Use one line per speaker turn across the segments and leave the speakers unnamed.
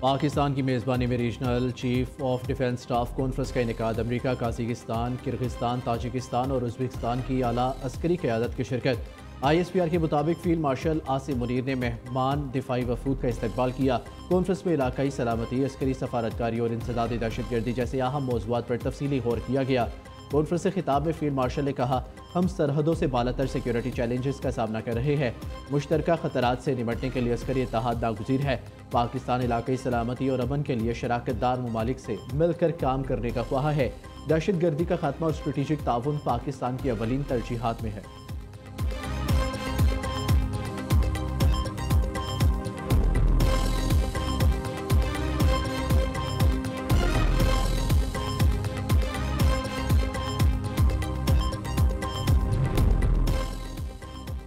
पाकिस्तान की मेज़बानी में regional chief of defence staff conference का इनेकाद। अमरीका, काज़ाकिस्तान, किर्गिस्तान, ताजिकिस्तान और उज़्बेकिस्तान की आला अस्करी क़यादत की शिरकत। ISPR के मुताबिक फील्ड मार्शल आसिम मुनीर ने मेहमान दिफाई वफूद का इस्तकबाल किया। कॉन्फ्रेंस में इलाकाई सलामती, अस्करी सफारतकारी और इंसदादी दहशतगर्दी जैसे अहम मौज़ूआत पर तफसीली गौर किया गया। कॉन्फ्रेंस से खिताब में फील्ड मार्शल ने कहा, हम सरहदों से बालातर सिक्योरिटी चैलेंजेस का सामना कर रहे हैं। मुश्तरका खतरात से निपटने के लिए अस्करी इत्तेहाद नागुज़ीर है। पाकिस्तान इलाकाई सलामती और अमन के लिए शराकतदार ममालिक से मिलकर काम करने का ख्वाह है। दहशतगर्दी का खात्मा और स्ट्रेटेजिक ताउन पाकिस्तान की अवलीन तरजीहात में है।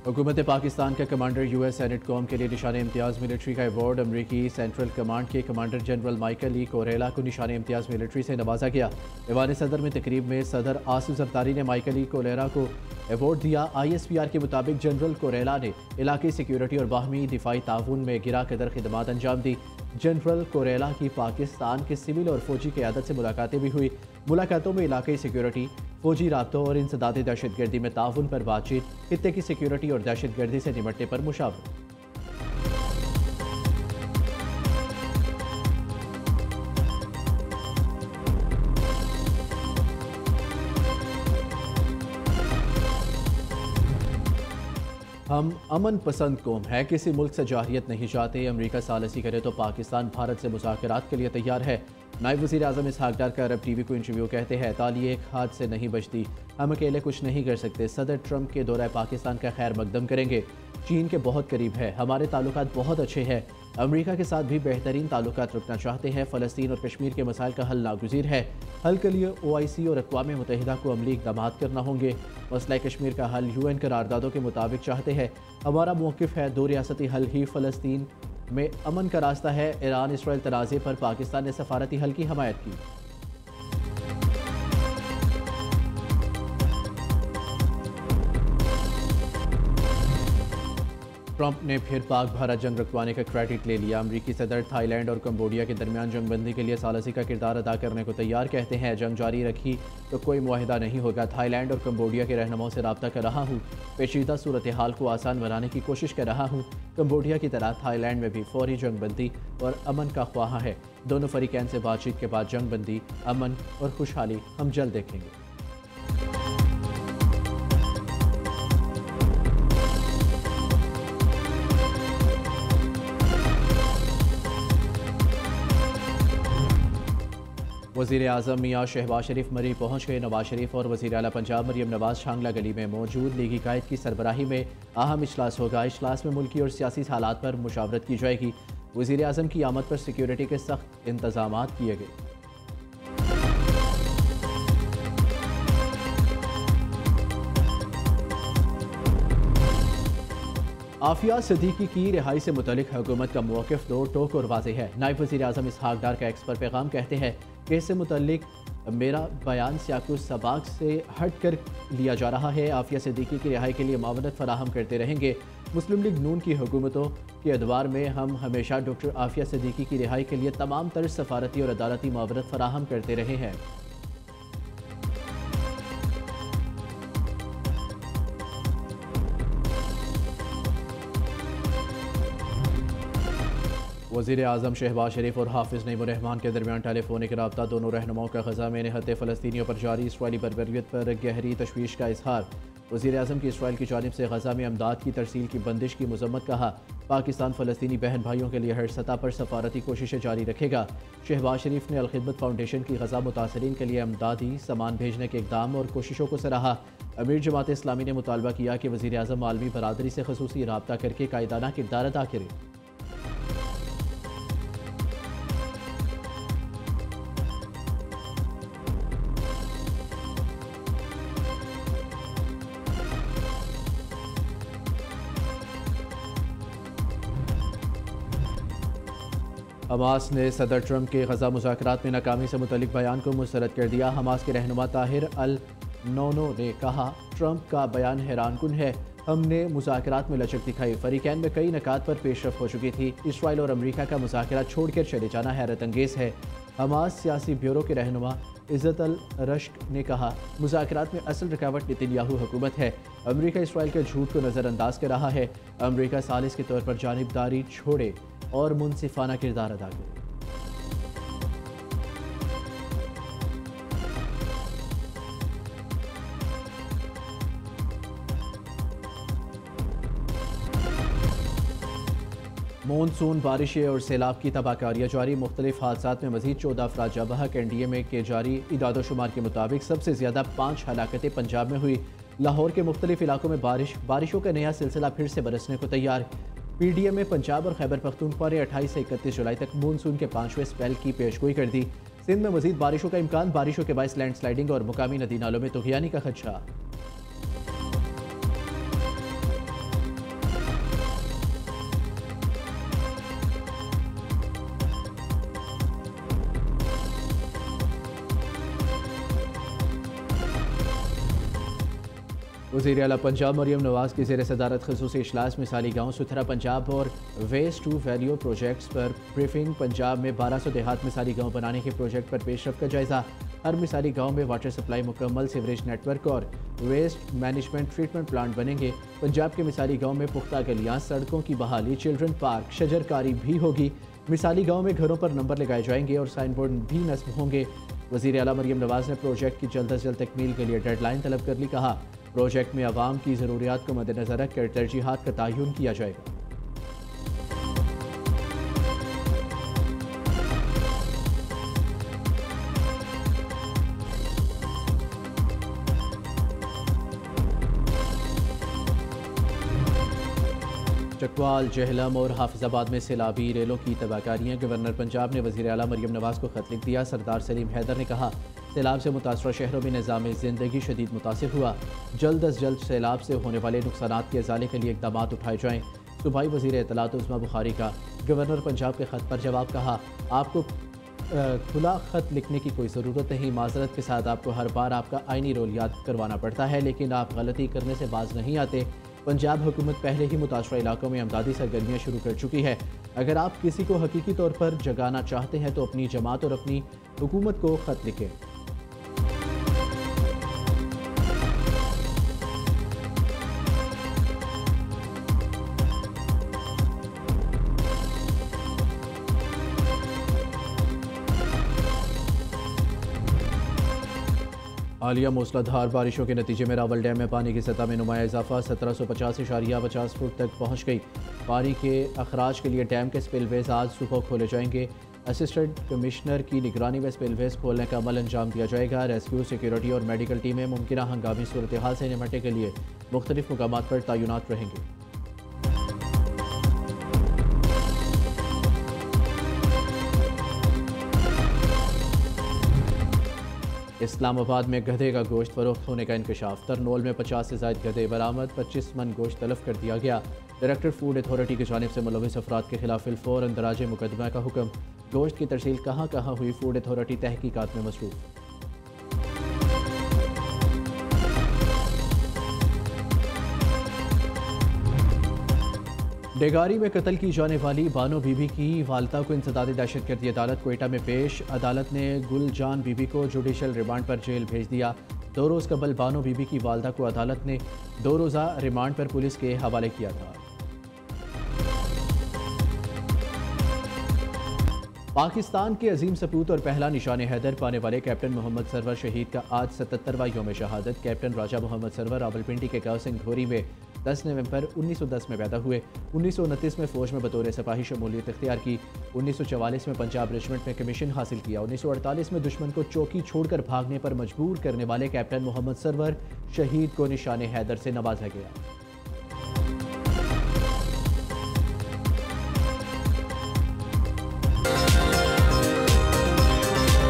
हुकूमत पाकिस्तान का कमांडर US सेनेट कौम के लिए निशान इम्तियाज़ मिलिट्री का अवार्ड अमरीकी सेंट्रल कमांड के कमांडर जनरल माइकल ई कोरेला को निशान इम्तियाज़ मिलिट्री से नवाजा गया। ऐवान सदर में तकरीब में सदर आसिफ जरदारी ने माइकल ई कोरेला को अवार्ड दिया। ISPR के मुताबिक जनरल कोरेला ने इलाकी सिक्योरिटी और बाहमी दिफाई ताउन में गिरा कदर खिदमात अंजाम दी। जनरल कोरेला की पाकिस्तान के सिविल और फौजी क़यादत से मुलाकातें भी हुई। मुलाकातों में इलाकाई सिक्योरिटी, फौजी राब्तों और इंसदादी दहशतगर्दी में ताउन पर बातचीत, खित्ते की सिक्योरिटी और दहशतगर्दी से निपटने पर मुशावरत। हम अमन पसंद कौम है, किसी मुल्क से जाहिरियत नहीं चाहते। अमरीका सालसी करे तो पाकिस्तान भारत से मुज़ाकरात के लिए तैयार है। नायब वज़ीर आज़म इसहाक डार का अरब TV को इंटरव्यू कहते हैं, ताली एक हाथ से नहीं बजती, हम अकेले कुछ नहीं कर सकते। सदर ट्रंप के दौरा पाकिस्तान का खैर मकदम करेंगे। चीन के बहुत करीब है, हमारे ताल्लुकात बहुत अच्छे हैं। अमरीका के साथ भी बेहतरीन ताल्लुकात रखना चाहते हैं। फ़लस्तीन और कश्मीर के मसाइल का हल नागुज़ीर है। हल के लिए OIC और अक़वाम मुत्तहिदा को अमली इक़दामात करना होंगे। मसला कश्मीर का हल UN करारदादों के मुताबिक चाहते हैं। हमारा मौक़िफ़ है, दो रियासती हल ही फ़लस्तीन में अमन का रास्ता है। ईरान इसराइल तनाज़े पर पाकिस्तान ने सफारती हल की हमायत की। ट्रंप ने फिर पाक भारत जंग रुकवाने का क्रेडिट ले लिया। अमरीकी सदर थाईलैंड और कंबोडिया के दरमियान जंगबंदी के लिए सालसी का किरदार अदा करने को तैयार, कहते हैं जंग जारी रखी तो कोई मुआहिदा नहीं होगा। थाईलैंड और कंबोडिया के रहनुमाओं से रब्ता कर रहा हूँ, पेचीदा सूरत हाल को आसान बनाने की कोशिश कर रहा हूँ। कंबोडिया की तरह थाईलैंड में भी फौरी जंगबंदी और अमन का ख्वाह है। दोनों फरीकैन से बातचीत के बाद जंगबंदी, अमन और खुशहाली हम जल्द देखेंगे। वज़ीर आज़म मियाँ शहबाज शरीफ मरी पहुँच गए। नवाज शरीफ और वज़ीर आला पंजाब मरियम नवाज शांगला गली में मौजूद। लीगी कायद की सरबराही में अहम इजलास होगा। इजलास में मुल्की और सियासी हालात पर मुशावरत की जाएगी। वज़ीर आज़म की आमद पर सिक्योरिटी के सख्त इंतजाम किए गए। आफिया सिद्दीकी की रिहाई से मुतलिक हुकूमत का मौक़िफ़ दो टोक और वाज़ेह है। नायब वज़ीर आज़म इसहाक डार का एक्स पर पैगाम कहते हैं कि इससे मुतलिक मेरा बयान सियाक़ुल सबाक़ से हट कर लिया जा रहा है। आफिया सिद्दीकी की रिहाई के लिए मावनत फराहम करते रहेंगे। मुस्लिम लीग नून की हुकूमतों के अदवार में हम हमेशा डॉक्टर आफिया सिद्दीकी की रिहाई के लिए तमाम तरह सफारती और अदालती मावनत फराहम करते रहे हैं। वज़ीर आज़म शहबाज शरीफ और हाफिज़ नईमुर्रहमान के दरमियान टेलीफोनिक रब्ता। दोनों रहनुमाओं का ग़ज़ा में निहत्ते फ़लस्तीनियों पर जारी इसराइली बर्बरियत पर गहरी तशवीश का इजहार। वज़ीर आज़म की इसराइल की जानिब से ग़ज़ा में अमदाद की तरसील की बंदिश की मज़म्मत। कहा, पाकिस्तान फ़लस्तीनी बहन भाइयों के लिए हर सतह पर सफारती कोशिशें जारी रखेगा। शहबाज शरीफ ने अल-खिदमत फाउंडेशन की ग़ज़ा मुतासरीन के लिए अमदादी सामान भेजने के इक़दाम और कोशिशों को सराहा। अमीर जमात इस्लामी ने मुतालबा किया कि वज़ीर आज़म आलमी बरादरी से ख़ुसूसी राब्ता करके कायदाना किरदार अदा करें। हमास ने सदर ट्रंप के ग़ज़ा मुज़ाकरात में नाकामी से मुतल्लिक़ बयान को मुस्तरद कर दिया। हमास के रहनुमा ताहिर अल नोनो ने कहा, ट्रंप का बयान हैरानकुन है। हमने मुज़ाकरात में लचक दिखाई। फरीकैन में कई नकात पर पेशरफ हो चुकी थी। इसराइल और अमरीका का मुज़ाकरात छोड़कर चले जाना हैरत अंगेज़ है। हमास सियासी ब्यूरो के रहनुमा इज़्ज़त अल रश्क ने कहा, मुज़ाकरात में असल रुकावट नेतन्याहू हुकूमत है। अमरीका इसराइल के झूठ को नज़रअंदाज कर रहा है। अमरीका सालिस के तौर पर जानिबदारी छोड़े और मुनसिफाना किरदार अदा करे। मानसून, बारिशें और सैलाब की तबाहकारियाँ जारी। मुख्तलिफ हादसात में मजीद 14 अफराद जाँ बहक। NDA में के जारी इदादोशुमार के मुताबिक सबसे ज़्यादा 5 हलाकतें पंजाब में हुई। लाहौर के मुख्तलिफ इलाकों में बारिशों का नया सिलसिला फिर से बरसने को तैयार। PDM में पंजाब और खैबर पख्तूनख्वा ने 28 से 31 जुलाई तक मानसून के 5वें स्पेल की पेशगोई कर दी। सिंध में मजीद बारिशों का इम्कान। बारिशों के बायस लैंडस्लाइडिंग और मुकामी नदी नालों में तुगयानी का खदशा। वज़ीर आला पंजाब मरियम नवाज़ की ज़ेर सदारत ख़ुसूसी इजलास मिसाली गाँव सुथरा पंजाब और वेस्ट टू वैल्यू प्रोजेक्ट्स पर ब्रीफिंग। पंजाब में 1200 देहात मिसाली गाँव बनाने के प्रोजेक्ट पर पेशरफ का जायज़ा। हर मिसाली गाँव में वाटर सप्लाई मुकम्मल, सीवरेज नेटवर्क और वेस्ट मैनेजमेंट ट्रीटमेंट प्लांट बनेंगे। पंजाब के मिसाली गाँव में पुख्ता गलियाँ, सड़कों की बहाली, चिल्ड्रन पार्क, शजरकारी भी होगी। मिसाली गाँव में घरों पर नंबर लगाए जाएंगे और साइन बोर्ड भी नस्ब होंगे। वज़ीर आला मरियम नवाज़ ने प्रोजेक्ट की जल्द अज जल्द तकमील के लिए डेडलाइन तलब कर ली। कहा, प्रोजेक्ट में आवाम की ज़रूरियात को मद्देनज़र रखकर तरजीहात का तयन किया जाएगा। चकवाल, जहलम और हाफिजाबाद में सैलाबी रेलों की तबाहकारियाँ। गवर्नर पंजाब ने वज़ीर आला मरियम नवाज़ को खत लिख दिया। सरदार सलीम हैदर ने कहा, सैलाब से मुतासरा शहरों में निज़ाम ज़िंदगी शदीद मुतासिर हुआ। जल्द अज जल्द सैलाब से होने वाले नुकसानात के इज़ाले के लिए इक़दाम उठाए जाएँ। सूबाई वज़ीर इत्तलात उस्मा बुखारी का गवर्नर पंजाब के ख़त पर जवाब। कहा, आपको खुला ख़त लिखने की कोई ज़रूरत नहीं। माज़रत के साथ आपको हर बार आपका आइनी रोल याद करवाना पड़ता है, लेकिन आप गलती करने से बाज नहीं आते। पंजाब हुकूमत पहले ही मुतासरा इलाकों में अमदादी सरगर्मियाँ शुरू कर चुकी है। अगर आप किसी को हकीकी तौर पर जगाना चाहते हैं तो अपनी जमात और अपनी हुकूमत को ख़त लिखें। हालिया मूसलाधार बारिशों के नतीजे में रावल डैम में पानी की सतह में नुमाया इजाफा 1750.50 फुट तक पहुँच गई। पानी के अखराज के लिए डैम के स्पिलवेज आज सुबह खोले जाएंगे। असिस्टेंट कमिश्नर की निगरानी में स्पिलवेज खोलने का अमल अंजाम दिया जाएगा। रेस्क्यू, सिक्योरिटी और मेडिकल टीमें मुमकिन हंगामी सूरत हाल से निपटने के लिए मुख्तलिफ मुकामात पर तैनात रहेंगे। इस्लामाबाद में गधे का गोश्त फरोख्त होने का इंकशाफ। तरनोल में 50 से ज़ायद गधे बरामद, 25 मन गोश्त तलब कर दिया गया। डायरेक्टर फूड अथॉरिटी की जानिब से मुलविस अफराद के खिलाफ फिलफौर अंदराज मुकदमा का हुक्म। गोश्त की तरसील कहाँ कहाँ हुई, फूड अथॉरिटी तहकीकात में मसरूफ। डेगारी में कत्ल की जाने वाली बानो बीबी की वालदा को इंसदादी दहशत गर्दी अदालत कोयटा में पेश। अदालत ने गुलजान बीबी को जुडिशल रिमांड पर जेल भेज दिया। 2 रोज़ कबल बानो बीबी की वालदा को अदालत ने 2 रोज़ा रिमांड पर पुलिस के हवाले किया था। पाकिस्तान के अजीम सपूत और पहला निशान हैदर पाने वाले कैप्टन मोहम्मद सरवर शहीद का आज 77वां यौम शहादत। कैप्टन राजा मोहम्मद सरवर रावलपिंडी के गाँव सिंघोरी में 10 नवंबर 1910 में पैदा हुए। 1929 में फ़ौज में बतौर सिपाही शमूलियत इख्तियार की। 1944 में पंजाब रेजिमेंट में कमीशन हासिल किया। 1948 में दुश्मन को चौकी छोड़कर भागने पर मजबूर करने वाले कैप्टन मोहम्मद सरवर शहीद को निशान हैदर से नवाजा गया।